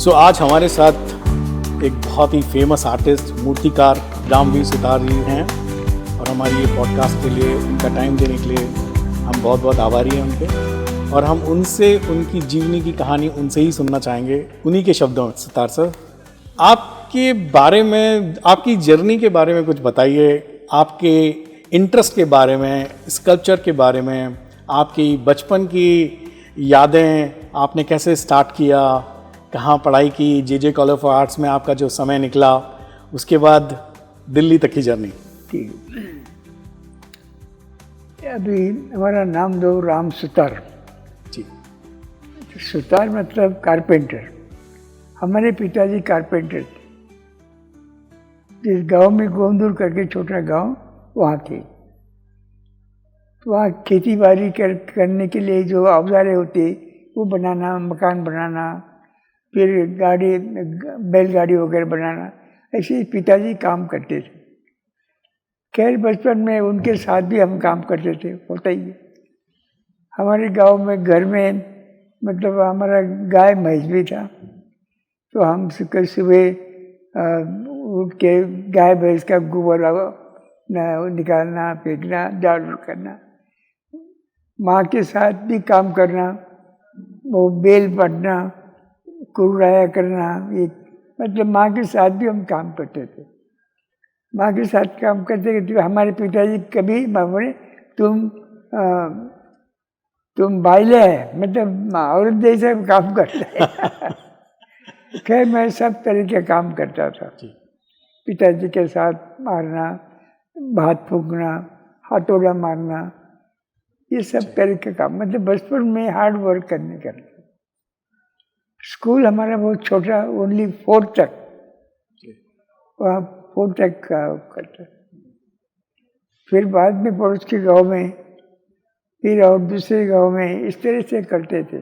आज हमारे साथ एक बहुत ही फेमस आर्टिस्ट मूर्तिकार रामवीर सुतार जी हैं और हमारी ये पॉडकास्ट के लिए उनका टाइम देने के लिए हम बहुत बहुत आभारी हैं उनके, और हम उनसे उनकी जीवनी की कहानी उनसे ही सुनना चाहेंगे उन्हीं के शब्दों में। सुतार सर, आपके बारे में, आपकी जर्नी के बारे में कुछ बताइए, आपके इंटरेस्ट के बारे में, स्कल्पचर के बारे में, आपकी बचपन की यादें, आपने कैसे स्टार्ट किया, कहाँ पढ़ाई की, जे कॉलेज ऑफ आर्ट्स में आपका जो समय निकला, उसके बाद दिल्ली तक की जर्नी। ठीक, अभी हमारा नाम दो राम सुतार जी। सुतार मतलब कारपेंटर। हमारे पिताजी कारपेंटर थे। जिस गांव में गोंदूर करके छोटा गांव, वहाँ थे। तो वहाँ खेती बाड़ी करने के लिए जो औजारें होते वो बनाना, मकान बनाना, फिर गाड़ी, बैलगाड़ी वगैरह बनाना, ऐसे ही पिताजी काम करते थे। खैर बचपन में उनके साथ भी हम काम करते थे, होता ही है। हमारे गांव में घर में मतलब हमारा गाय भैंस भी था, तो हम सुबह उठ के गाय भैंस का गोबर निकालना, फेंकना, झाड़ू करना, माँ के साथ भी काम करना, वो बेल पटना, कुड़ाया करना, ये मतलब माँ के साथ भी हम काम करते थे। माँ के साथ काम करते थे। हमारे पिताजी कभी बोले तुम बाइले है, मतलब औरत जैसा काम करता है। खैर मैं सब तरह के काम करता था। पिताजी के साथ मारना, भात फूंकना, हथौड़ा मारना, ये सब तरह के काम, मतलब बचपन में हार्ड वर्क करने का। स्कूल हमारा बहुत छोटा, ओनली 4 तक, वहाँ 4 तक का करता। फिर बाद में पड़ोस के गांव में, फिर और दूसरे गांव में, इस तरह से करते थे।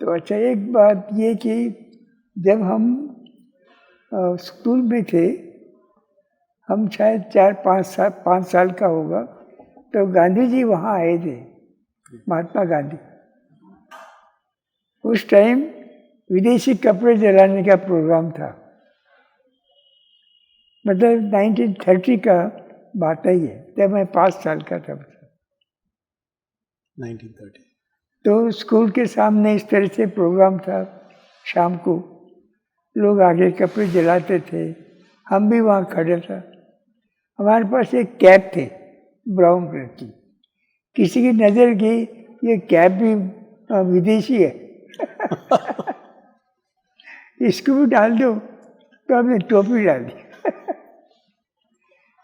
तो अच्छा, एक बात ये कि जब हम स्कूल में थे, हम शायद 5 साल का होगा, तो गांधी जी वहाँ आए थे, महात्मा गांधी। उस टाइम विदेशी कपड़े जलाने का प्रोग्राम था, मतलब 1930 का बात ही है, जब मैं 5 साल का था। 1930। तो स्कूल के सामने इस तरह से प्रोग्राम था। शाम को लोग आगे कपड़े जलाते थे, हम भी वहाँ खड़े था। हमारे पास एक कैप थे ब्राउन कलर की। किसी की नज़र गई ये कैप भी विदेशी है, इसको भी डाल दो, तो हमने टोपी डाल दी।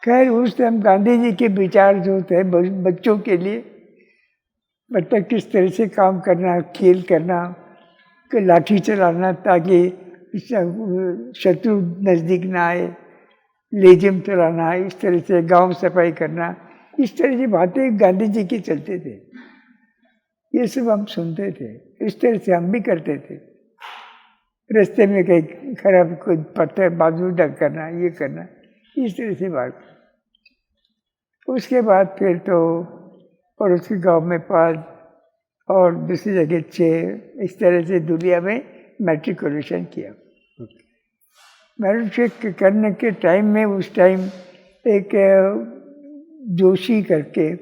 खैर उस टाइम गांधी जी के विचार जो थे बच्चों के लिए, मतलब किस तरह से काम करना, खेल करना, लाठी चलाना ताकि शत्रु नज़दीक ना आए, लेजिम चलाना, इस तरह से गांव सफाई करना, इस तरह की बातें गांधी जी के चलते थे। ये सब हम सुनते थे, इस तरह से हम भी करते थे। रास्ते में कहीं खराब कोई पत्थर बाजू ढक करना, ये करना, इस तरह से बात। उसके बाद फिर तो पड़ोस के गाँव में 5 और दूसरी जगह 6, इस तरह से दुनिया में मैट्रिकुलेशन किया। मैट्रिक करने के टाइम में, उस टाइम एक जोशी करके,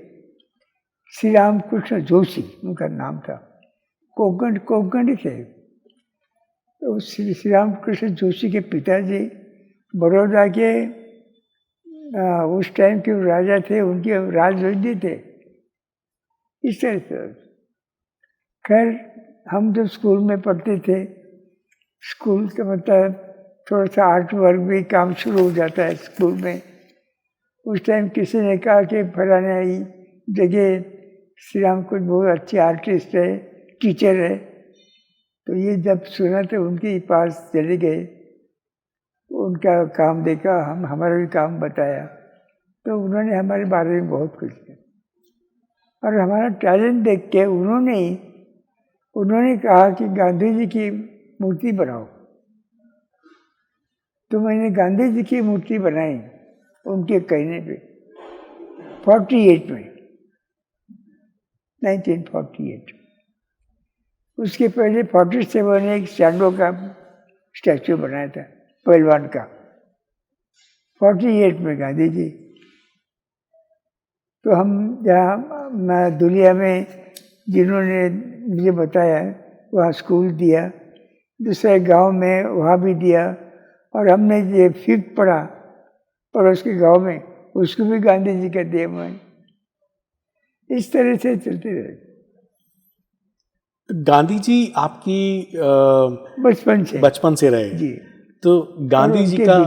श्री राम कृष्ण जोशी उनका नाम था, कोंकणी थे। तो श्री राम कृष्ण जोशी के पिताजी बड़ौदा के उस टाइम के राजा थे, उनके राजवंशी थे, इस तरह से। खैर हम जब स्कूल में पढ़ते थे, स्कूल का मतलब थोड़ा सा आर्ट वर्क भी काम शुरू हो जाता है स्कूल में। उस टाइम किसी ने कहा कि फलाने जगह श्री राम कुछ बहुत अच्छे आर्टिस्ट है, टीचर है। तो ये जब सुना तो उनके पास चले गए, उनका काम देखा, हमारा भी काम बताया, तो उन्होंने हमारे बारे में बहुत कुछ किया। और हमारा टैलेंट देख के उन्होंने कहा कि गांधी जी की मूर्ति बनाओ। तो मैंने गांधी जी की मूर्ति बनाई उनके कहने पे 48 में, 1948। उसके पहले 47 में एक सैंडो का स्टैचू बनाया था पहलवान का, 48 में गांधी जी। तो हम जहाँ दुनिया में जिन्होंने मुझे बताया वहाँ स्कूल दिया, दूसरे गांव में वहाँ भी दिया, और हमने जो 5th पढ़ा पड़ोस के गांव में, उसको भी गांधी जी का दिया मैंने। इस तरह से चलते रहे। गांधी जी आपकी बचपन से रहे जी। तो गांधी जी का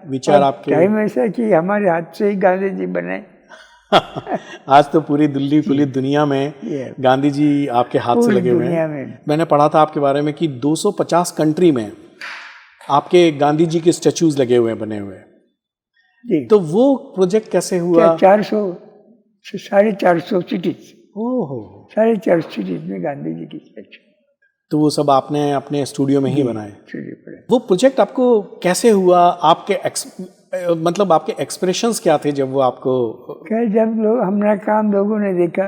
विचार आपके टाइम ऐसा कि हमारे हाथ से ही गांधी जी बने। आज तो पूरी दुनिया में गांधी जी आपके हाथ से लगे हुए हैं। मैंने पढ़ा था आपके बारे में कि 250 कंट्री में आपके गांधी जी के स्टैचूज लगे हुए हैं, बने हुए हैं। तो वो प्रोजेक्ट कैसे हुआ? 450 सिटीज, ओहो, 450 सिटीज में गांधी जी की स्टैचू। तो वो सब आपने अपने स्टूडियो में ही बनाए? वो प्रोजेक्ट आपको कैसे हुआ? आपके मतलब आपके एक्सप्रेशंस क्या थे जब वो आपको? जब हमारा काम लोगों ने देखा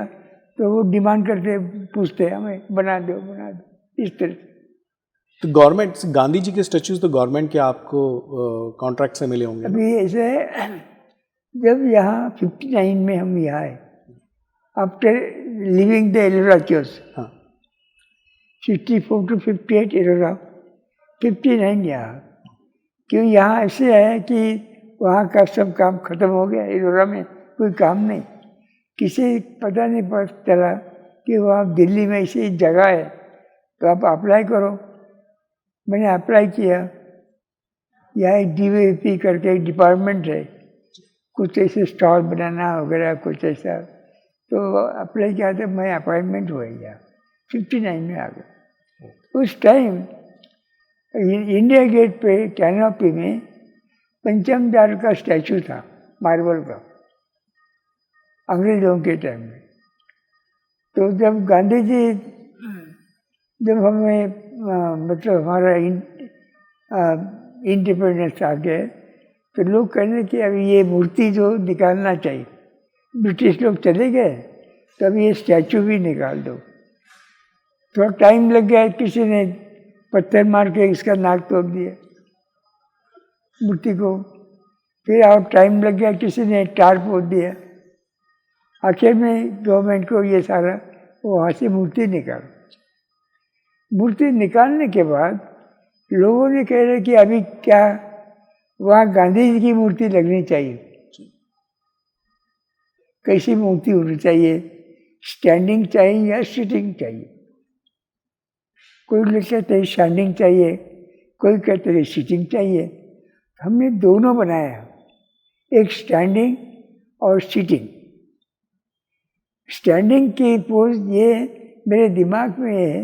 तो वो डिमांड करते, पूछते हमें बना दो इस तरह। तो गवर्नमेंट, गांधी जी के स्टैचूज तो गवर्नमेंट के आपको कॉन्ट्रैक्ट से मिले होंगे? अभी ऐसे जब यहाँ 59 में हम यहाँ आए, after living the Ellora caves, 64 to 58 Ellora, 59 यहाँ। क्यों यहाँ ऐसे है कि वहाँ का सब काम खत्म हो गया, एलोरा में कोई काम नहीं। किसी पता नहीं पता चला कि वहाँ दिल्ली में ऐसी जगह है तो आप अप्लाई करो। मैंने अप्लाई किया। यहाँ एक DVP करके एक डिपार्टमेंट है, कुछ ऐसे स्टॉल बनाना वगैरह कुछ ऐसा, तो अप्लाई किया था। मैं अपॉइंटमेंट हुआ यहाँ 59 में आ गया। उस टाइम इंडिया गेट पे कैनोपी में पंचमदार का स्टैचू था, मार्बल का, अंग्रेजों के टाइम में। तो जब गांधी जी, जब हमें मतलब हमारा इंडिपेंडेंस आ गया, तो लोग कहने कि अभी ये मूर्ति जो निकालना चाहिए, ब्रिटिश लोग चले गए तो अभी ये स्टैचू भी निकाल दो। थोड़ा टाइम लग गया, किसी ने पत्थर मार के इसका नाक तोड़ दिया मूर्ति को। फिर और टाइम लग गया, किसी ने टार पोत दिया। आखिर में गवर्नमेंट को ये सारा वहाँ से मूर्ति निकालने के बाद लोगों ने कह रहे कि अभी क्या वहाँ गांधी जी की मूर्ति लगनी चाहिए। कैसी मूर्ति होनी चाहिए, स्टैंडिंग चाहिए या सिटिंग चाहिए? कोई लोग कहते हैं स्टैंडिंग चाहिए, कोई कहते हैं सिटिंग चाहिए। हमने दोनों बनाया, एक स्टैंडिंग और सिटिंग। स्टैंडिंग की पोज ये मेरे दिमाग में है,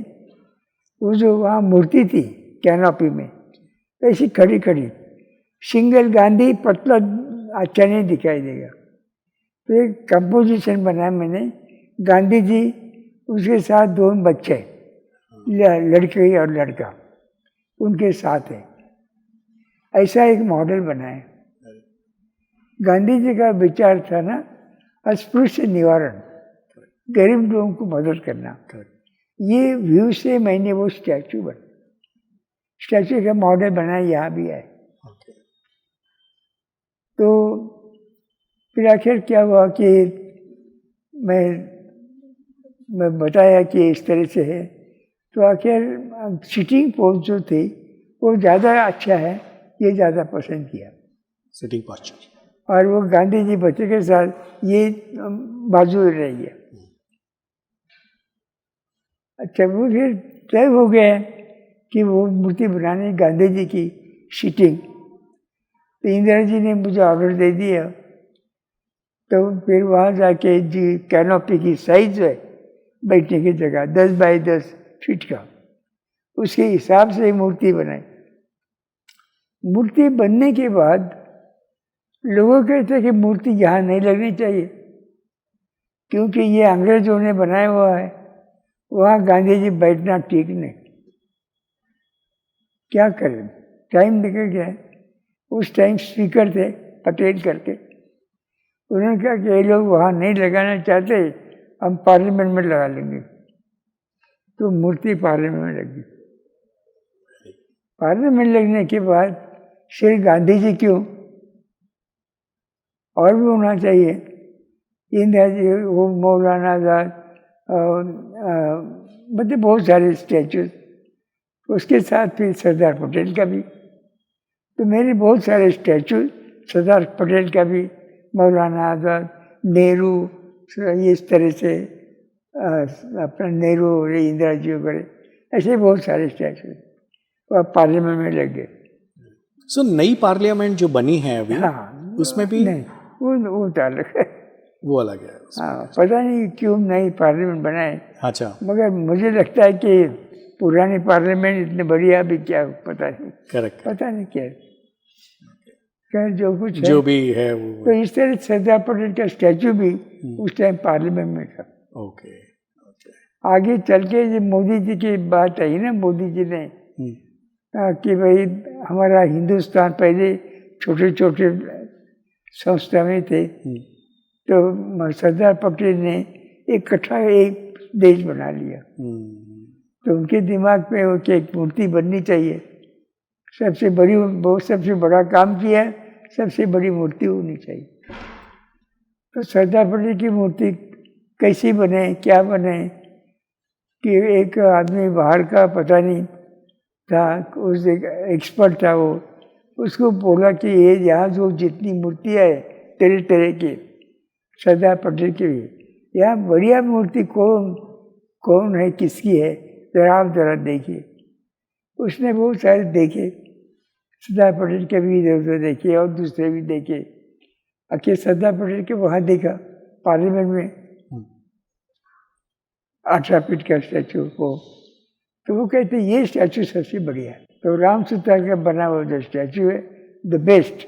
वो जो वहाँ मूर्ति थी कैनोपी में, ऐसी खड़ी खड़ी, सिंगल गांधी पतला अच्छा नहीं दिखाई देगा। तो एक कंपोजिशन बनाया मैंने, गांधी जी, उसके साथ 2 बच्चे, लड़की और लड़का उनके साथ है, ऐसा एक मॉडल बनाया। गांधी जी का विचार था ना, अस्पृश्य निवारण, गरीब लोगों को मदद करना। ये व्यू से मैंने वो स्टैचू का मॉडल बनाया, यहाँ भी है। तो फिर आखिर क्या हुआ कि मैं बताया कि इस तरह से है, तो आखिर सिटिंग पोज जो थी वो ज़्यादा अच्छा है, ये ज़्यादा पसंद किया, सिटिंग पोस्चर। और वो गांधी जी बच्चे के साथ ये बाजू रही है। अच्छा, वो फिर तय हो गया कि वो मूर्ति बनाने गांधी जी की सिटिंग। तो इंदिरा जी ने मुझे ऑर्डर दे दिया। तो फिर वहाँ जाके जी कैनोपी की साइज है बैठने की जगह 10 बाई 10 फीट का, उसके हिसाब से मूर्ति बनाई। मूर्ति बनने के बाद लोगों कहते हैं कि मूर्ति यहाँ नहीं लगनी चाहिए क्योंकि ये अंग्रेजों ने बनाया हुआ है, वहाँ गांधी जी बैठना ठीक नहीं। क्या करें, टाइम निकल गया। उस टाइम स्पीकर थे पटेल करके, उन्होंने कहा कि ये लोग वहाँ नहीं लगाना चाहते, हम पार्लियामेंट में लगा लेंगे। तो मूर्ति पार्लियामेंट में लगी। पार्लियामेंट लगने के बाद श्री गांधी जी क्यों, और भी होना चाहिए, इंदिरा जी, वो मौलाना आजाद, मतलब बहुत सारे स्टैचूज, उसके साथ फिर सरदार पटेल का भी। तो मेरे बहुत सारे स्टैचू सरदार पटेल का भी, मौलाना आजाद, नेहरू, इस तरह से अपना नेहरू और इंदिरा जी वगैरह, ऐसे बहुत सारे स्टैचू और पार्लियामेंट में लग गए। सो नई पार्लियामेंट जो बनी है अभी, हाँ, उसमें भी नहीं, वो तो अलग है, वो अलग है। हाँ, पता नहीं क्यों नई पार्लियामेंट बनाए। अच्छा, मगर मुझे लगता है कि पुरानी पार्लियामेंट इतनी बढ़िया भी क्या, पता नहीं, करेक्ट, पता नहीं क्या, खैर जो कुछ है, जो भी है वो। तो इस तरह सरदार पटेल का स्टैचू भी उस टाइम पार्लियामेंट में था। ओके, आगे चल के ये मोदी जी की बात आई ना, मोदी जी ने कि भाई हमारा हिंदुस्तान पहले छोटे छोटे संस्था में थे, तो सरदार पटेल ने इकट्ठा एक देश बना लिया। तो उनके दिमाग में वो कि एक मूर्ति बननी चाहिए, सबसे बड़ी, बहुत सबसे बड़ा काम किया, सबसे बड़ी मूर्ति होनी चाहिए। तो सरदार पटेल की मूर्ति कैसी बने, क्या बने, कि एक आदमी बाहर का पता नहीं था, उस एक एक्सपर्ट था, वो उसको बोला कि ये यहाँ जो जितनी मूर्तियाँ है तरह तरह की सरदार पटेल की भी, यहाँ बढ़िया मूर्ति कौन कौन है, किसकी है, जरा आप जरा देखिए। उसने बहुत सारे देखे, सरदार पटेल के भी इधर उधर देखे और दूसरे भी देखे, आखिर सरदार पटेल के वहाँ देखा पार्लियामेंट में 18 फीट का स्टैचू को, तो वो कहते ये स्टैचू सबसे बढ़िया है। तो राम सूत्र का बना हुआ जो स्टैचू है द बेस्ट,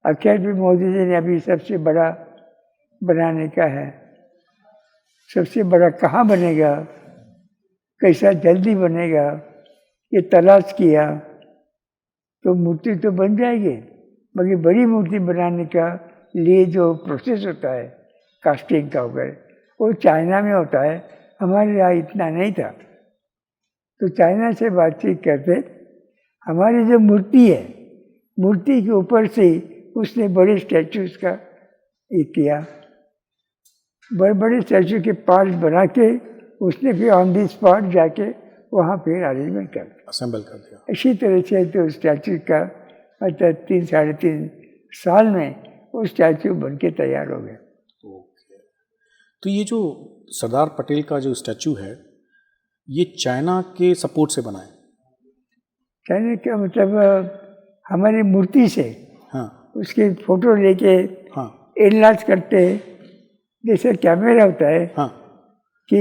आखिर भी मोदी जी ने अभी सबसे बड़ा बनाने का है। सबसे बड़ा कहाँ बनेगा, कैसा जल्दी बनेगा, ये तलाश किया तो मूर्ति तो बन जाएगी, मगर बड़ी मूर्ति बनाने का लिए जो प्रोसेस होता है कास्टिंग का वगैरह, वो चाइना में होता है, हमारे यहाँ इतना नहीं था। तो चाइना से बातचीत करते, हमारी जो मूर्ति है, मूर्ति के ऊपर से उसने बड़े स्टैचूज का ये किया, बड़े बड़े स्टैचू के पार्ट बना के उसने फिर ऑन दी स्पॉट जाके वहाँ फिर अरेंजमेंट कर दिया, असेंबल कर दिया। इसी तरह से तो स्टैचू का मतलब 3-3.5 साल में वो स्टैचू बन के तैयार हो गया। ओके, तो ये जो सरदार पटेल का जो स्टैचू है, ये चाइना के सपोर्ट से बना है? चाइना का मतलब हमारी मूर्ति से, हाँ, उसकी फोटो लेके हाँ, एनलार्ज करते, जैसे कैमरा होता है, हाँ, कि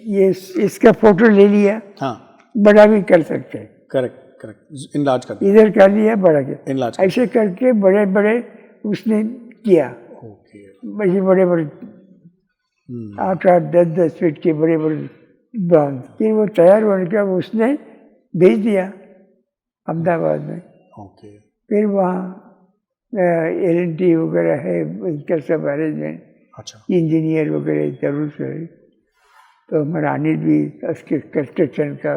ये इसका फोटो ले लिया, हाँ, बड़ा भी कर सकते हैं, करेक्ट करेक्ट, इनलार्ज कर दिया, इधर कर लिया, बड़ा किया, इनलार्ज, ऐसे करके बड़े बड़े उसने किया। ओके, बड़े बड़े 8-8, 10-10 फीट के बड़े बड़े ब्रॉन्ज, फिर वो तैयार होने के बाद उसने भेज दिया अहमदाबाद में। ओके, फिर वहाँ LNT वगैरह है, इनका सब अरेंजमेंट, अच्छा, इंजीनियर वगैरह जरूर से, तो हमारा अनिल भी उसके कंस्ट्रक्शन का,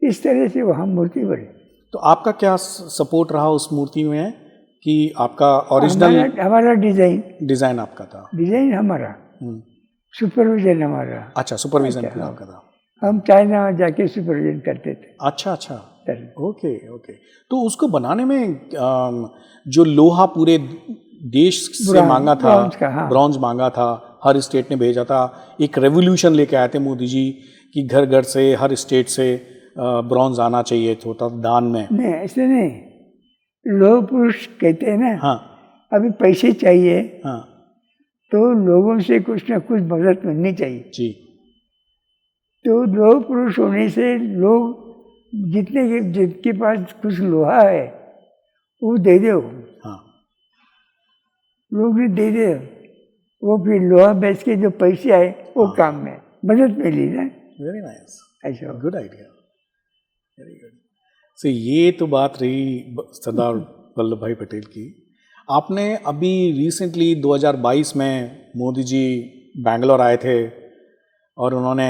इस तरह से वहाँ मूर्ति बनी। तो आपका क्या सपोर्ट रहा उस मूर्ति में, कि आपका ओरिजिनल हमारा डिजाइन आपका था? डिजाइन हमारा, सुपरविजन हमारा। अच्छा, सुपरविजन पूरा आपका था। हम चाइना में जाके सुपरविजन करते थे। अच्छा अच्छा, ओके ओके। तो उसको बनाने में जो लोहा पूरे देश से मांगा था, ब्रॉन्ज मांगा था, हर स्टेट ने भेजा था, एक रेवोल्यूशन लेके आए थे मोदी जी कि घर घर से, हर स्टेट से ब्रॉन्ज आना चाहिए था दान में। नहीं, ऐसे नहीं, लोह पुरुष कहते हैं ना। हाँ, अभी पैसे चाहिए, हाँ, तो लोगों से कुछ ना कुछ मदद मिलनी चाहिए जी। तो लोह पुरुष होने से लोग जिनके पास कुछ लोहा है वो दे दो, हाँ, लोग भी दे दे, वो फिर लोहा बेच के जो पैसे आए वो काम में मदद मिली ना। वेरी नाइस, ऐसा गुड आइडिया, वेरी गुड। सो ये तो बात रही सरदार वल्लभ भाई पटेल की। आपने अभी रिसेंटली 2022 में मोदी जी बैंगलोर आए थे, और उन्होंने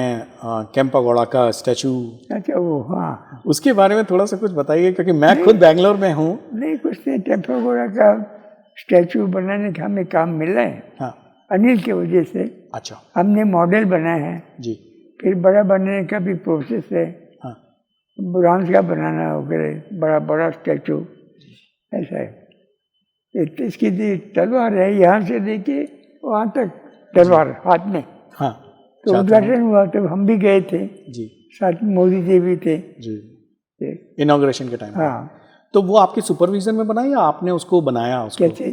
केम्पागौड़ा का स्टैचू, अच्छा वो, हाँ उसके बारे में थोड़ा सा कुछ बताइए, क्योंकि मैं खुद बेंगलोर में हूँ। नहीं, कुछ नहीं, केम्पागौड़ा का स्टैचू बनाने का हमें काम मिला है, हाँ, अनिल की वजह से। अच्छा हमने मॉडल बनाए हैं जी, फिर बड़ा बनाने का भी प्रोसेस है, हाँ ब्रॉन्ज का बनाना वगैरह, बड़ा बड़ा स्टैचू ऐसा है। इसकी तलवार है, यहाँ से लेके वहाँ तक तलवार हाथ में। हाँ, तो उद्घाटन हुआ तो हम भी गए थे जी साथ में, मोदी जी भी थे जी, इनॉग्रेशन के टाइम। हाँ। तो वो आपके सुपरविजन में बना या आपने उसको बनाया उसको? कैसे?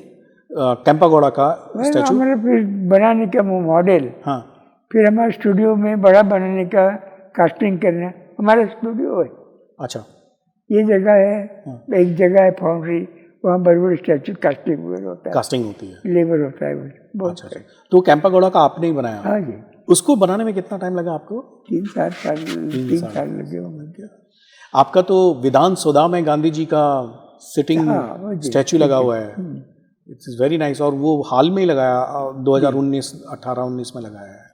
केम्पागौड़ा का स्टैचू हमारा फिर बनाने का मॉडल, हाँ, फिर हमारे स्टूडियो में बड़ा बनाने का कास्टिंग करना, हमारा स्टूडियो है। अच्छा, ये जगह है, एक जगह है फाउंड्री, वहाँ बड़े बड़े स्टैचू कास्टिंग होता है, कास्टिंग होती है, लेबर होता है बहुत। अच्छा अच्छा। तो केम्पागौड़ा का आपने ही बनाया? हाँ जी। उसको बनाने में कितना टाइम लगा आपको? 3 साल लगे होंगे। आपका तो विधान सौदा में गांधी जी का सिटिंग स्टैचू लगा हुआ है, इट्स इज वेरी नाइस, और वो हाल में ही लगाया 2019 में लगाया है।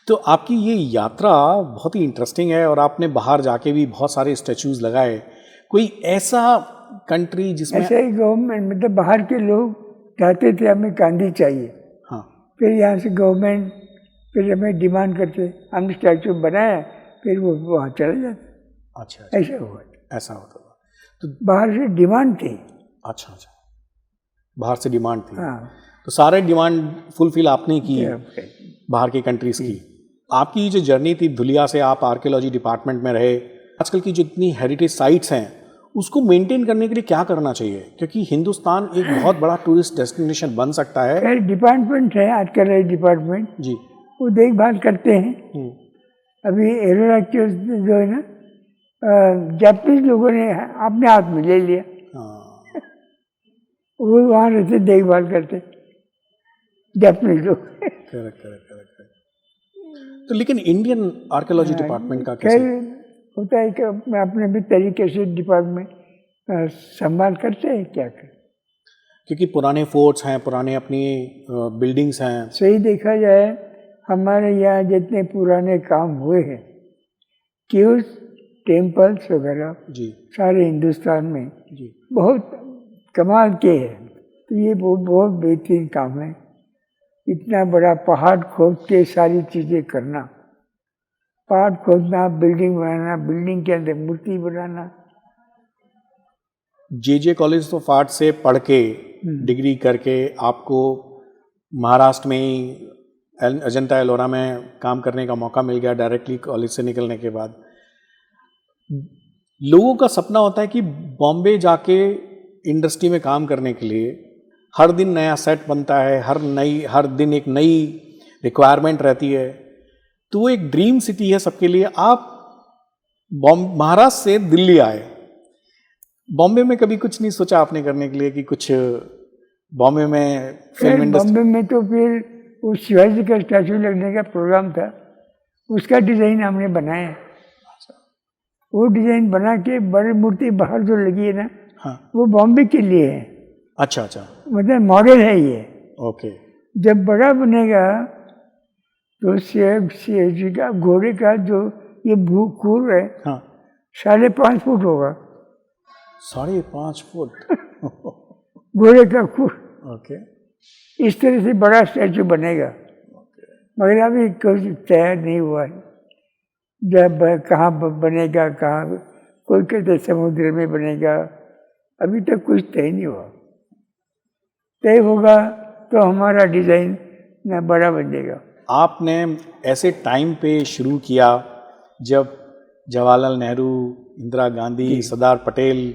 तो आपकी ये यात्रा बहुत ही इंटरेस्टिंग है, और आपने बाहर जाके भी बहुत सारे स्टैचूज लगाए। कोई ऐसा कंट्री जिसमें ऐसे ही गवर्नमेंट, मतलब बाहर के लोग चाहते थे हमें गांधी चाहिए, हाँ, फिर यहाँ से गवर्नमेंट फिर हमें डिमांड करते, हमने स्टैचू बनाया, फिर वो वहाँ चले जाते। अच्छा अच्छा, ऐसा हुआ, ऐसा होता था। तो बाहर से डिमांड थी। अच्छा अच्छा, बाहर से डिमांड थी। हाँ, तो सारे डिमांड फुलफिल आपने की बाहर की कंट्रीज की। आपकी जो जर्नी थी धुलिया से, आप आर्कियोलॉजी डिपार्टमेंट में रहे, आजकल की जितनी हेरिटेज साइट्स हैं उसको मेंटेन करने के लिए क्या करना चाहिए, क्योंकि हिंदुस्तान एक बहुत बड़ा टूरिस्ट डेस्टिनेशन बन सकता है? खैर डिपार्टमेंट है आर्कियोलॉजी डिपार्टमेंट जी, वो देखभाल करते हैं। अभी एलोरा जो है ना, जापानीज लोगों ने अपने हाथ में ले लिया। हाँ। वो वहाँ रहते, देखभाल करते जापानीज लोग। Correct correct correct. तो लेकिन इंडियन आर्कियोलॉजी डिपार्टमेंट का कैसे होता है कि अपने भी तरीके से डिपार्टमेंट संभाल करते हैं, क्या कर, क्योंकि पुराने फोर्ट्स हैं, पुराने अपनी बिल्डिंग्स हैं। सही देखा जाए हमारे यहाँ जितने पुराने काम हुए हैं, केव्स, टेम्पल्स वगैरह जी, सारे हिंदुस्तान में जी, बहुत कमाल के हैं। तो ये बहुत बेहतरीन काम है, इतना बड़ा पहाड़ खोद के सारी चीज़ें करना, पहाड़ खोदना, बिल्डिंग बनाना, बिल्डिंग के अंदर मूर्ति बनाना। जे कॉलेज ऑफ आर्ट से पढ़ के डिग्री करके आपको महाराष्ट्र में ही अजंता एलोरा में काम करने का मौका मिल गया डायरेक्टली कॉलेज से निकलने के बाद। लोगों का सपना होता है कि बॉम्बे जाके इंडस्ट्री में काम करने के लिए हर दिन नया सेट बनता है, हर दिन एक नई रिक्वायरमेंट रहती है, तो वो एक ड्रीम सिटी है सबके लिए। आप महाराष्ट्र से दिल्ली आए, बॉम्बे में कभी कुछ नहीं सोचा आपने करने के लिए कि कुछ बॉम्बे में फिल्म इंडस्ट्री? बॉम्बे में तो फिर उस शिवाजी का स्टैचू लगने का प्रोग्राम था, उसका डिज़ाइन हमने बनाया। वो डिज़ाइन बना के बड़ी मूर्ति बाहर जो लगी है ना, हाँ, वो बॉम्बे के लिए है। अच्छा अच्छा, मतलब मॉडल है ये। ओके। जब बड़ा बनेगा तो शिवाजी का घोड़े का जो ये खूर है, हाँ, 5.5 फुट होगा। 5.5 फुट घोड़े का खूर। ओके। इस तरह से बड़ा स्टैचू बनेगा, मगर अभी कुछ तैयार नहीं हुआ है। जब कहाँ बनेगा, कहाँ, कोई कहते समुद्र में बनेगा, अभी तक कुछ तय नहीं हुआ। तय होगा तो हमारा डिज़ाइन ना बड़ा बन जाएगा। आपने ऐसे टाइम पे शुरू किया जब जवाहरलाल नेहरू, इंदिरा गांधी, सरदार पटेल,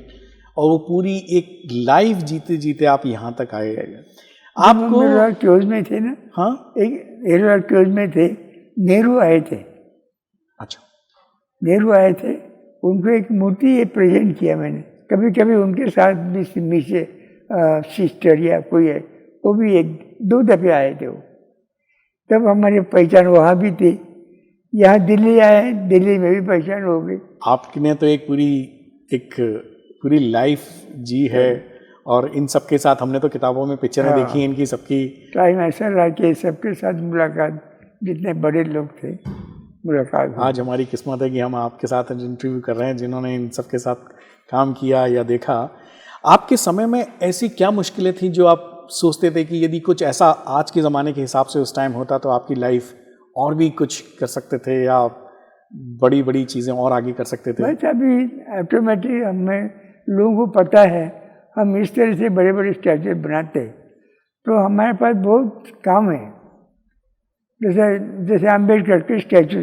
और वो पूरी एक लाइफ जीते जीते आप यहाँ तक आए। आपको क्लोज में थे ना, हाँ, एक क्लोज में थे, नेहरू आए थे। अच्छा, नेहरू आए थे, उनको एक मूर्ति ये प्रेजेंट किया मैंने। कभी कभी उनके साथ भी नीचे सिस्टर या कोई है, वो भी 1-2 दफ़े आए थे वो, तब हमारी पहचान वहाँ भी थी। यहाँ दिल्ली आए, दिल्ली में भी पहचान हो गई। आपने तो एक पूरी लाइफ जी है, और इन सबके साथ हमने तो किताबों में पिक्चरें देखी हैं इनकी सबकी। टाइम ऐसा रहा कि सबके साथ मुलाकात जितने बड़े लोग थे मुलाकात हुई। आज हमारी किस्मत है कि हम आपके साथ इंटरव्यू कर रहे हैं जिन्होंने इन सब के साथ काम किया या देखा। आपके समय में ऐसी क्या मुश्किलें थी जो आप सोचते थे कि यदि कुछ ऐसा आज के ज़माने के हिसाब से उस टाइम होता तो आपकी लाइफ और भी कुछ कर सकते थे या बड़ी बड़ी चीज़ें और आगे कर सकते थे? बस अभी ऑटोमेटिक हमें लोगों को पता है, हम इस तरह से बड़े बड़े स्टैचू बनाते तो हमारे पास बहुत काम है। जैसे जैसे अम्बेडकर के स्टैचू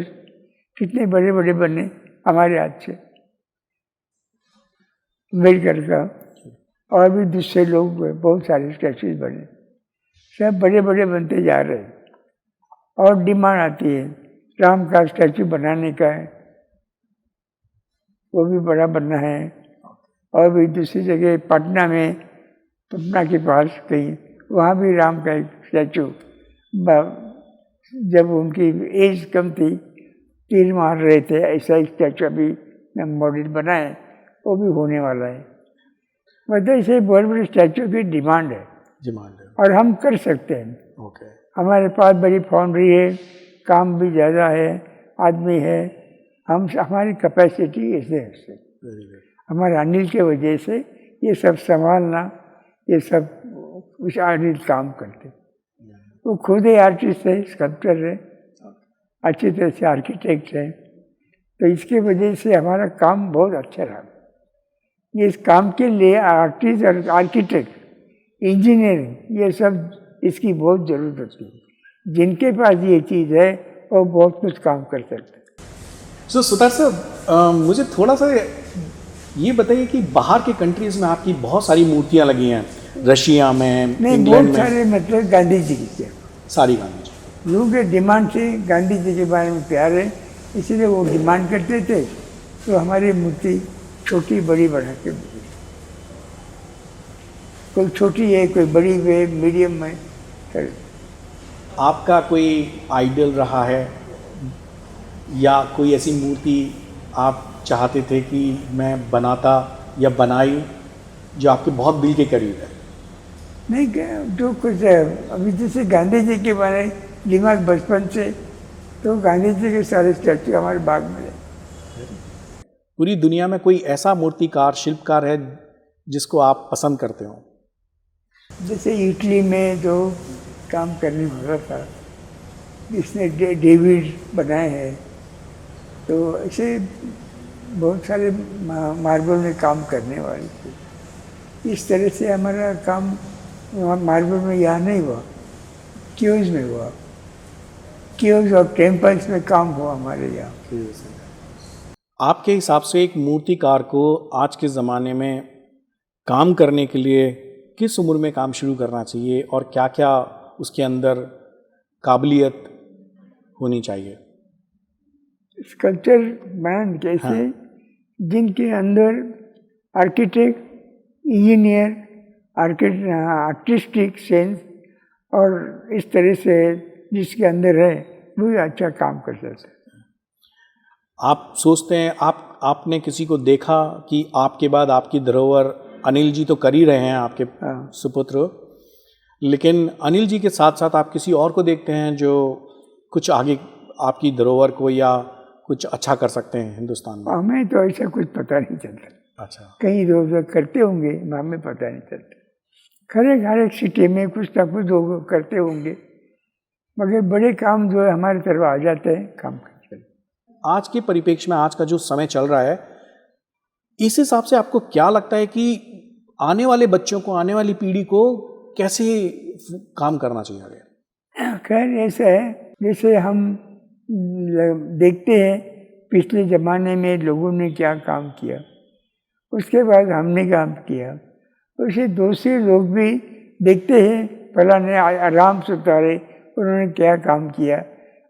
कितने बड़े बड़े बने हमारे हाथ से, अम्बेडकर का, और भी दूसरे लोग बहुत सारे स्टैचूज बने, सब बड़े बड़े बनते जा रहे हैं। और डिमांड आती है, राम का स्टैचू बनाने का है, वो भी बड़ा बनना है। और भी दूसरी जगह पटना में, पटना के पास कहीं, वहाँ भी राम का एक स्टैचू, जब उनकी एज कम थी, तीर मार रहे थे, ऐसा एक स्टैचू अभी मॉडल बनाए, वो भी होने वाला है। मतलब इसे बड़े बड़े स्टैचू की डिमांड है और हम कर सकते हैं। हमारे पास बड़ी फाउंड्री है, काम भी ज़्यादा है, आदमी है, हमारी कैपेसिटी ऐसे है। हमारे अनिल के वजह से ये सब संभालना, ये सब उस अनिल काम करते। वो खुद ही आर्टिस्ट है, स्कल्पचर है, अच्छी तरह से आर्किटेक्ट है, तो इसके वजह से हमारा काम बहुत अच्छा रहा। ये इस काम के लिए आर्टिस्ट और आर्किटेक्ट, इंजीनियरिंग, ये सब इसकी बहुत ज़रूरत होती है। जिनके पास ये चीज़ है वो बहुत कुछ काम कर सकते हैं। सो सुतार साहब, मुझे थोड़ा सा ये बताइए कि बाहर के कंट्रीज़ में आपकी बहुत सारी मूर्तियाँ लगी हैं, रशिया में, नहीं, बहुत सारे, मतलब गांधी जी की, सारी गांधी जी। लोगों के डिमांड से गांधी जी के बारे में प्यार है, इसलिए वो डिमांड करते थे, तो हमारी मूर्ति छोटी बड़ी बढ़ा के, कोई छोटी है, कोई बड़ी है, मीडियम है। आपका कोई आइडल रहा है या कोई ऐसी मूर्ति आप चाहते थे कि मैं बनाता या बनाई जो आपके बहुत दिल के करीब है? नहीं, जो कुछ है अभी, जैसे गांधी जी के बारे में दिमाग बचपन से, तो गांधी जी के सारे स्टैचू हमारे बाग में है। पूरी दुनिया में कोई ऐसा मूर्तिकार, शिल्पकार है जिसको आप पसंद करते हो? जैसे इटली में जो काम करने वाला था, जिसने डेविड बनाए हैं, तो ऐसे बहुत सारे मार्बल में काम करने वाले थे। इस तरह से हमारा काम मार्बल में यहाँ नहीं हुआ, क्यूज में हुआ, क्यूज और टेम्पल्स में काम हुआ हमारे यहाँ। आपके हिसाब से एक मूर्तिकार को आज के ज़माने में काम करने के लिए किस उम्र में काम शुरू करना चाहिए और क्या क्या उसके अंदर काबिलियत होनी चाहिए? स्कल्पचर बनाने कैसे, जिनके अंदर आर्किटेक्ट, इंजीनियर, आर्टिस्टिक सेंस और इस तरह से जिसके अंदर है, वो अच्छा काम कर सकते हैं। आप सोचते हैं, आपने किसी को देखा कि आपके बाद आपकी धरोहर, अनिल जी तो कर ही रहे हैं आपके सुपुत्र, लेकिन अनिल जी के साथ साथ आप किसी और को देखते हैं जो कुछ आगे आपकी धरोहर को या कुछ अच्छा कर सकते हैं हिंदुस्तान में? हमें तो ऐसा कुछ पता नहीं चलता। अच्छा, कहीं लोग करते होंगे, हमें पता नहीं चलता। हर एक सिटी में कुछ ना कुछ लोग करते होंगे, मगर बड़े काम जो है हमारी तरफ आ जाते हैं, काम करते हैं। आज के परिप्रेक्ष्य में, आज का जो समय चल रहा है, इस हिसाब से आपको क्या लगता है कि आने वाले बच्चों को, आने वाली पीढ़ी को कैसे काम करना चाहिए आगे? खैर ऐसा है, जैसे हम देखते हैं पिछले ज़माने में लोगों ने क्या काम किया, उसके बाद हमने काम किया, उसे दूसरे लोग भी देखते हैं, फलाने आराम से उतारे, उन्होंने क्या काम किया,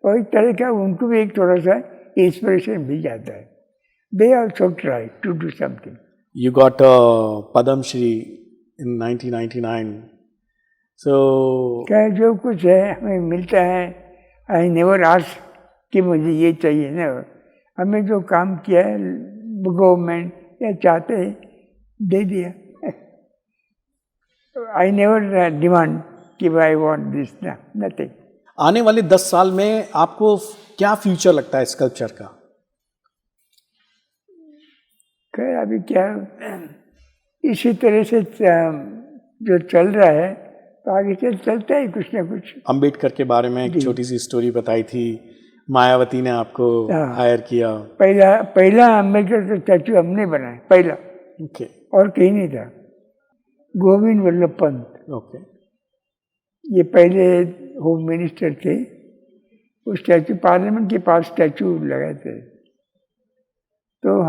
और एक तरह का उनको भी एक थोड़ा सा इंस्पिरेशन मिल जाता है। They also try to do something. You got Padam Shri in 1999. So क्या जो कुछ है हमें मिलता है, आई नेवर आस्क कि मुझे ये चाहिए ना, हमें जो काम किया है गवर्नमेंट या चाहते हैं दे दिया। आई नेवर डिमांड कि आई वांट दिस, नथिंग। आने वाले 10 साल में आपको क्या फ्यूचर लगता है स्कल्पचर का? खैर अभी क्या, इसी तरह से जो चल रहा है तो आगे चलता है कुछ ना कुछ। अंबेडकर के बारे में एक छोटी सी स्टोरी बताई थी, मायावती ने आपको हायर किया। पहला अंबेडकर का स्टैचू हमने बनाया, पहला। ओके। और कहीं नहीं था। गोविंद वल्लभ पंत, ओके, ये पहले होम मिनिस्टर थे। वो स्टैचू पार्लियामेंट के पास स्टैचू लगाए थे। तो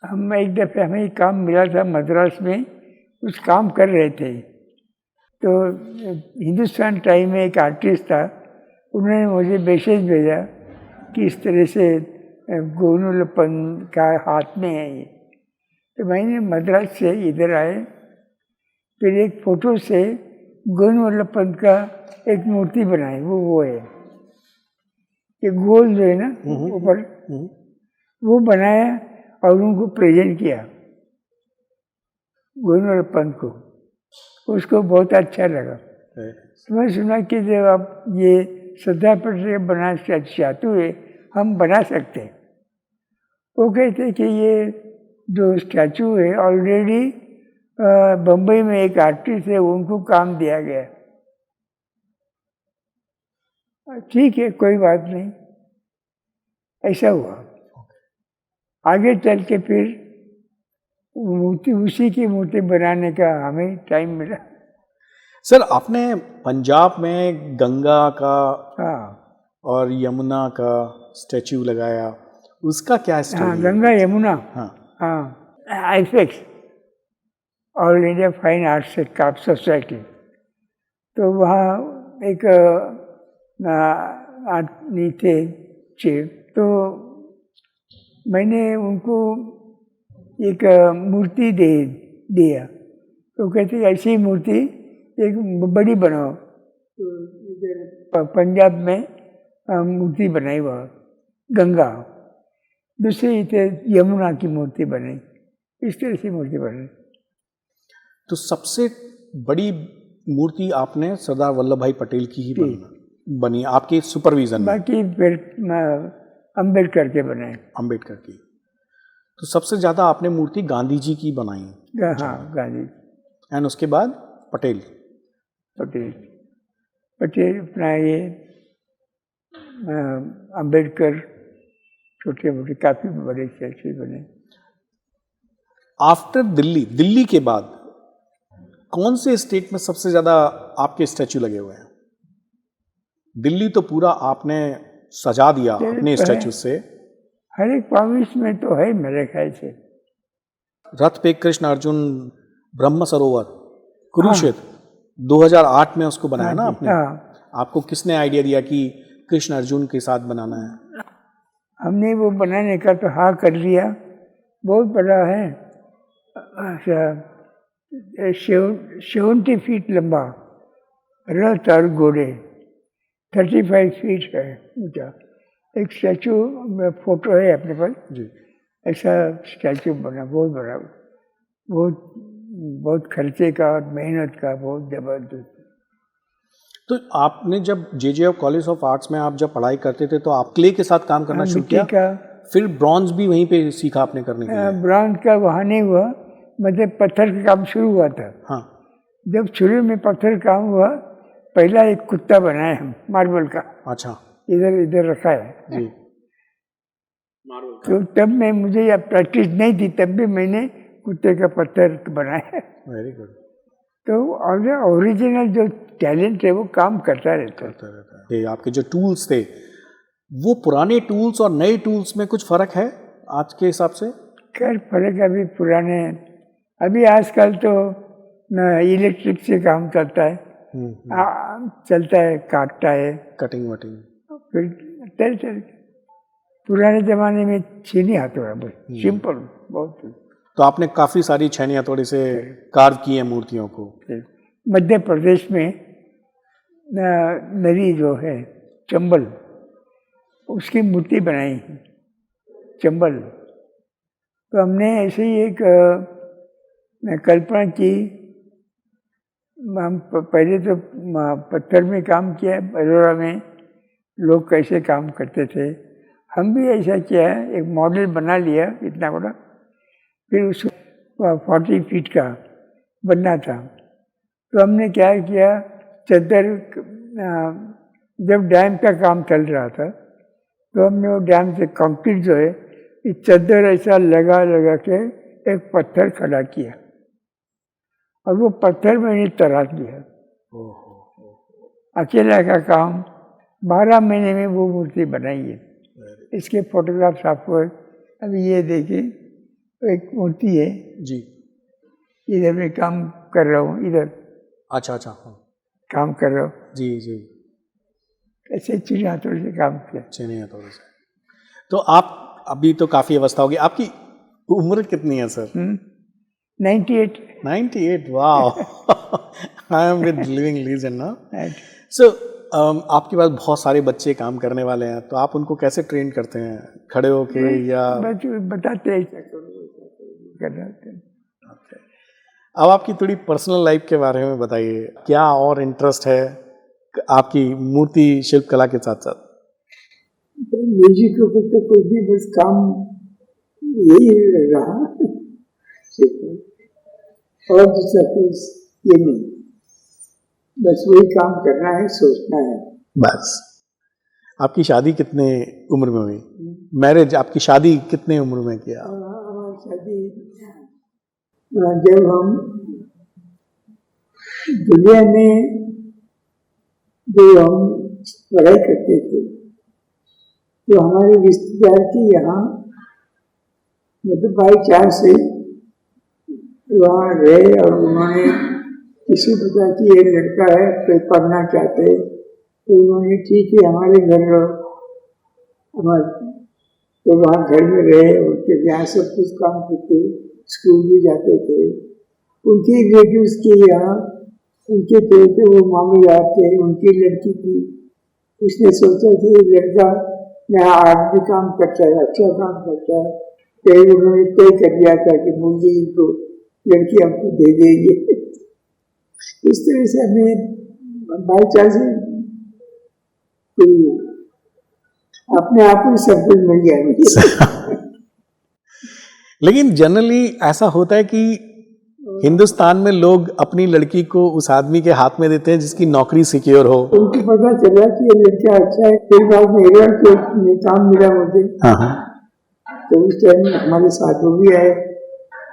हम एक दफ़े हमें एक काम मिला था मद्रास में, कुछ काम कर रहे थे। तो हिंदुस्तान टाइम में एक आर्टिस्ट था, उन्होंने मुझे मैसेज भेजा कि इस तरह से गोविंद वल्लभ पंत का हाथ में है ये। तो मैंने मद्रास से इधर आए, फिर एक फ़ोटो से गोविंद वल्लभ पंत का एक मूर्ति बनाई। वो है ये गोल जो है ना ऊपर, वो बनाया और उनको प्रेजेंट किया गोविंद वल्लभ पंत को। उसको बहुत अच्छा लगा। तो मैं सुना कि जब आप ये सरदार पटेल बना चाहते हुए हम बना सकते हैं। वो कहते कि ये जो स्टैचू है ऑलरेडी बम्बई में एक आर्टिस्ट है, उनको काम दिया गया। ठीक है, कोई बात नहीं। ऐसा हुआ। आगे चल के फिर मूर्ति, उसी की मूर्ति बनाने का हमें टाइम मिला। सर, आपने पंजाब में गंगा का और यमुना का स्टैचू लगाया, उसका क्या स्टोरी? हाँ, गंगा यमुना। हाँ, AIFACS, all India fine arts society. तो वहाँ एक आदमी थे चीफ, तो मैंने उनको एक मूर्ति दिया। तो कहते ऐसी मूर्ति एक बड़ी बनाओ। तो पंजाब में मूर्ति बनाई वहाँ गंगा, दूसरी यमुना की मूर्ति बनाई। इस तरह से मूर्ति बनाई। तो सबसे बड़ी मूर्ति आपने सरदार वल्लभ भाई पटेल की ही बनी आपके सुपरविजन में? बाकी फिर अम्बेडकर के बनाए। अम्बेडकर की। तो सबसे ज़्यादा आपने मूर्ति गांधी जी की बनाई? हाँ, गांधी। एंड उसके बाद पटेल अपना ये अम्बेडकर, छोटे मोटे काफ़ी बड़े स्टैचू बने। आफ्टर दिल्ली के बाद कौन से स्टेट में सबसे ज़्यादा आपके स्टैचू लगे हुए हैं? दिल्ली तो पूरा आपने सजा दिया अपने स्टैचू से। हर एक प्रोविंस में तो है मेरे ख्याल से। रथ पे कृष्ण अर्जुन, ब्रह्म सरोवर, कुरुक्षेत्र, 2008 में उसको बनाया ना आपने? आपको किसने आइडिया दिया कि कृष्ण अर्जुन के साथ बनाना है? हमने वो बनाने का तो हाँ कर लिया। बहुत बड़ा है, 70 फीट लंबा, रथ और घोड़े, 35 फीट है ऊंचा। एक स्टैचू, फोटो है अपने पास जी। ऐसा स्टैचू बना, बहुत बड़ा, बहुत खर्चे का और मेहनत का, बहुत जबरदस्त। तो आपने जब JJF कॉलेज ऑफ आर्ट्स में आप जब पढ़ाई करते थे तो आप क्ले के साथ काम करना शुरू किया? फिर ब्रॉन्ज भी वहीं पे सीखा आपने करने के लिए? ब्रॉन्ज का वहाँ नहीं हुआ, मतलब पत्थर का काम शुरू हुआ था। हाँ, जब शुरू में पत्थर काम हुआ, पहला एक कुत्ता बनाया हम मार्बल का। अच्छा, इधर रखा है जी, मार्बल का। तो तब मैं, मुझे या प्रैक्टिस नहीं थी, तब भी मैंने कुत्ते का पत्थर बनाया। Very good. तो ओरिजिनल जो टैलेंट है वो काम करता रहता है। आपके जो टूल्स थे, वो पुराने टूल्स और नए टूल्स में कुछ फर्क है आज के हिसाब से? खैर फर्क अभी पुराने, अभी आजकल तो इलेक्ट्रिक से काम चलता है, चलता है, काटता है, कटिंग वटिंग। फिर पुराने जमाने में छीनी हथौड़ा, बस सिंपल बहुत। तो आपने काफ़ी सारी छेनी हथौड़े से कार्व की है मूर्तियों को? मध्य प्रदेश में नदी जो है चंबल, उसकी मूर्ति बनाई है चंबल। तो हमने ऐसे ही एक कल्पना की, हम पहले तो पत्थर में काम किया, बड़ौदा में लोग कैसे काम करते थे, हम भी ऐसा किया है। एक मॉडल बना लिया इतना बड़ा, फिर उसको 40 फीट का बनना था। तो हमने क्या किया, चद्दर, जब डैम का काम चल रहा था तो हमने वो डैम से कंक्रीट जो है, इस चद्दर ऐसा लगा लगा के एक पत्थर खड़ा किया और वो पत्थर मैंने तरा दिया। अकेला का काम 12 महीने में वो मूर्ति बनाई है। इसके फोटोग्राफ्स आपको अभी ये देखिए, एक मूर्ति है जी, इधर मैं काम कर रहा हूँ, इधर अच्छा अच्छा, हाँ काम कर रहा हूँ जी जी, ऐसे चीनी हथौड़े से काम किया। चलिए हथौड़े से। तो आप अभी तो काफ़ी अवस्था होगी, आपकी उम्र कितनी है सर? 98। 98, वाह। I am with living legend ना। सो आपके पास बहुत सारे बच्चे काम करने वाले हैं, तो आप उनको कैसे ट्रेन करते हैं, खड़े होके या? बताते हैं ऐसा करना। अब आपकी थोड़ी पर्सनल लाइफ के बारे में बताइए, क्या और इंटरेस्ट है आपकी मूर्ति शिल्प कला के साथ साथ? म्यूजिक के ऊपर तो कुछ भी, बस काम यही रहा और दूसरा कुछ ये नहीं, बस वही काम करना है, सोचना है बस। आपकी शादी कितने उम्र में हुई? मैरिज, आपकी शादी कितने उम्र में किया? हमारी शादी जब हम दुनिया में जो हम पढ़ाई करते थे तो हमारे रिश्तेदार के यहाँ, मतलब बाई चांस से वहाँ रहे और उन्होंने किसी पता कि ये लड़का है कोई पढ़ना चाहते, तो उन्होंने ठीक है हमारे घर रहो, हमारे तो वहाँ घर में रहे, उनके यहाँ सब कुछ काम करते, स्कूल भी जाते थे। उनके रिलेटिव्स के यहाँ उनके थे वो मामी आते, उनकी लड़की थी, उसने सोचा कि ये लड़का यहाँ आर्ट भी काम करता है, अच्छा काम करता है, तो उन्होंने तय कर दिया था कि मुझे इनको लड़की हमको दे देंगे। इस तरह से हमें बाई चांस अपने आप ही सब कुछ मिल गया मुझे। लेकिन जनरली ऐसा होता है कि हिंदुस्तान में लोग अपनी लड़की को उस आदमी के हाथ में देते हैं जिसकी नौकरी सिक्योर हो। उनको पता चला कि ये लड़का अच्छा है, फिर बाद में काम मिला मुझे। तो उस टाइम हमारे साथ वो भी आए,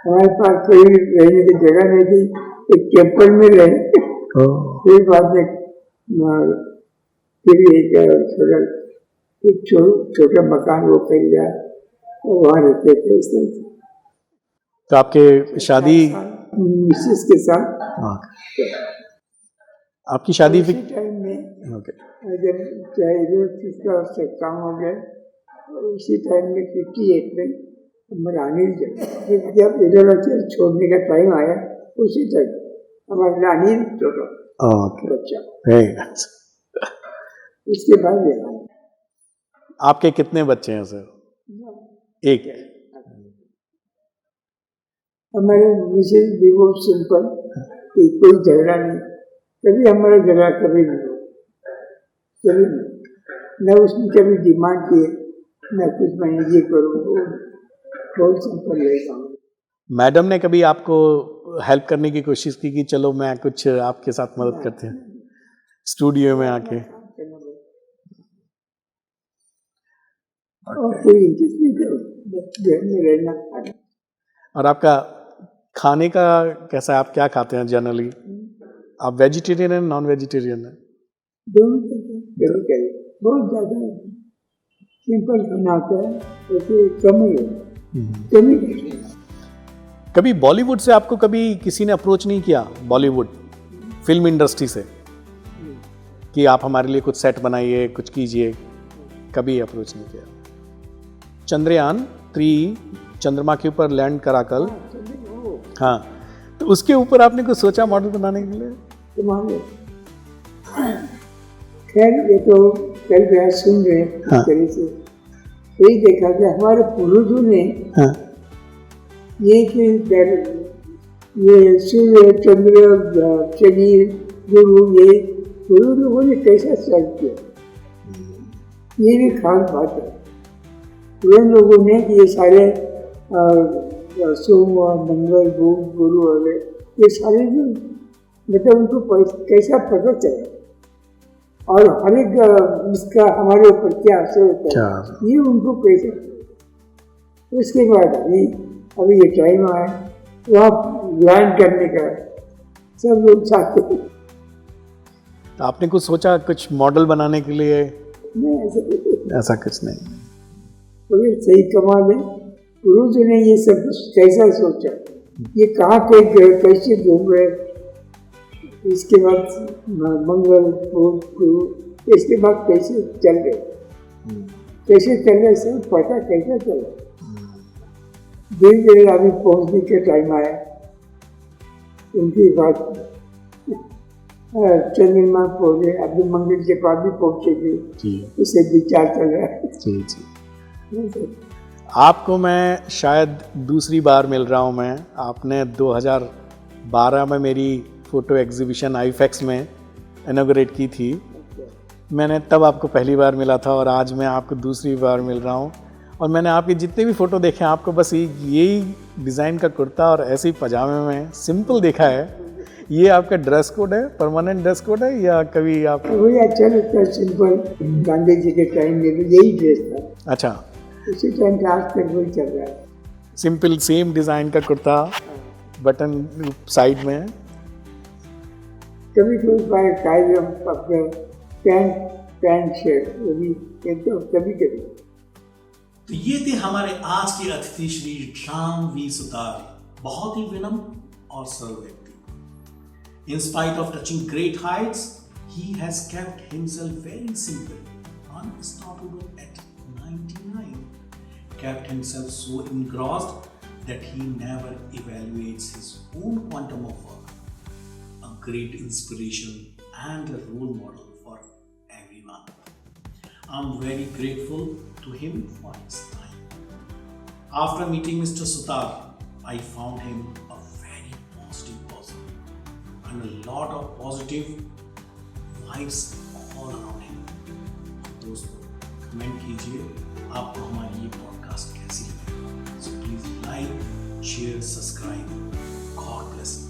हमारे पास कोई रहने की जगह नहीं थी, एक टेम्पल में रहे। फिर बाद में फिर एक छोटा मकान वो कर लिया, वहाँ रहते थे इस तरह। तो आपके शादी मिसेस के साथ, आपकी शादी उसी टाइम में जब चाहे काम हो गया, उसी टाइम में 58 में हमारा अनिल जब इधर छोड़ने का टाइम आया, उसी टाइम हमारा अनिल बच्चा, उसके बाद आपके कितने बच्चे हैं सर? एक। हमारे विशेष भी बहुत सिंपल, कोई झगड़ा नहीं, कभी हमारा झगड़ा कभी नहीं, कभी नहीं, न उसने कभी डिमांड किए, न कुछ मैं ये करूँ, बहुत सिंपल रहता हूँ। मैडम ने कभी आपको हेल्प करने की कोशिश की कि चलो मैं कुछ आपके साथ मदद करते हैं स्टूडियो में आके? और कोई इंटरेस्ट नहीं था, घर में रहना। और आपका खाने का कैसा है, आप क्या खाते हैं जनरली? आप वेजिटेरियन हैं, नॉन वेजिटेरियन हैं? दोनों कभी बहुत ज़्यादा सिंपल खाना आता है, वैसे कम ही है, कम ही। कभी बॉलीवुड से आपको कभी किसी ने अप्रोच नहीं किया, बॉलीवुड फिल्म इंडस्ट्री से, कि आप हमारे लिए कुछ सेट बनाइए, कुछ कीजिए? कभी अप्रोच नहीं किया? चंद्रयान 3 चंद्रमा के ऊपर लैंड करा कल, हाँ, तो उसके ऊपर आपने कुछ सोचा मॉडल बनाने के लिए? खैर ये तो कल गया सुन रहे तरह से यही देखा कि हमारे पूर्वजों ने ये कि ये सूर्य चंद्र शनि गुरु, ये गुरु लोगों ने कैसा सर्व किया, ये भी खास बात है। उन लोगों ने ये सारे सोम मंगल बुध गुरु वगैरह, ये सारे जो मतलब उनको कैसा पता चला और हर एक इसका हमारे ऊपर क्या असर होता है, ये उनको कैसे। उसके बाद अभी ये टाइम आया वहाँ ज्वाइन करने का, सब लोग चाहते हैं। तो आपने कुछ सोचा कुछ मॉडल बनाने के लिए? नहीं, ऐसा कुछ नहीं। तो ये सही कमाल है, गुरु जी ने ये सब कैसा सोचा, ये कहाँ पे कैसे घूम रहे, इसके बाद मंगल बुध गुरु, इसके बाद कैसे चल रहे, कैसे चल रहे सब पता कैसा चला। धीरे धीरे अभी पहुँचने के टाइम आया, उनकी बात चंद्रमा पहुँचे, अभी मंगल के पास भी पहुँचेगी, इसे विचार चल रहा है। जी जी। आपको मैं शायद दूसरी बार मिल रहा हूँ मैं, आपने 2012 में मेरी फ़ोटो एग्जीबिशन आईफेक्स में इनॉग्रेट की थी, मैंने तब आपको पहली बार मिला था और आज मैं आपको दूसरी बार मिल रहा हूँ। और मैंने आपके जितने भी फ़ोटो देखे हैं आपको बस यही डिज़ाइन का कुर्ता और ऐसे ही पजामे में सिंपल देखा है। ये आपका ड्रेस कोड है, परमानेंट ड्रेस कोड है या कभी आप? वही अच्छा लगता है, सिंपल। गांधी जी के टाइम में भी यही ड्रेस था। अच्छा, उसी टाइम से आज तक वही चल रहा है, सिंपल सेम डिज़ाइन का कुर्ता, बटन साइड में। कभी कभी पैंट शर्ट, वो भी एकदम कभी कभी। तो ये थे हमारे आज के अतिथि श्री राम वी सुतार, बहुत ही विनम्र और सरल व्यक्ति। In spite of touching great heights, he has kept himself very simple, unstoppable at 99, kept himself so engrossed that he never evaluates his own quantum of work. A great inspiration and a role model for everyone. I'm very grateful to him for his time. After meeting Mr. Sutar, I found him a very positive person and a lot of positive vibes all around him. दोस्तों, comment कीजिए आपको हमारी ये podcast कैसी लगी। So please like, share, subscribe. God bless you.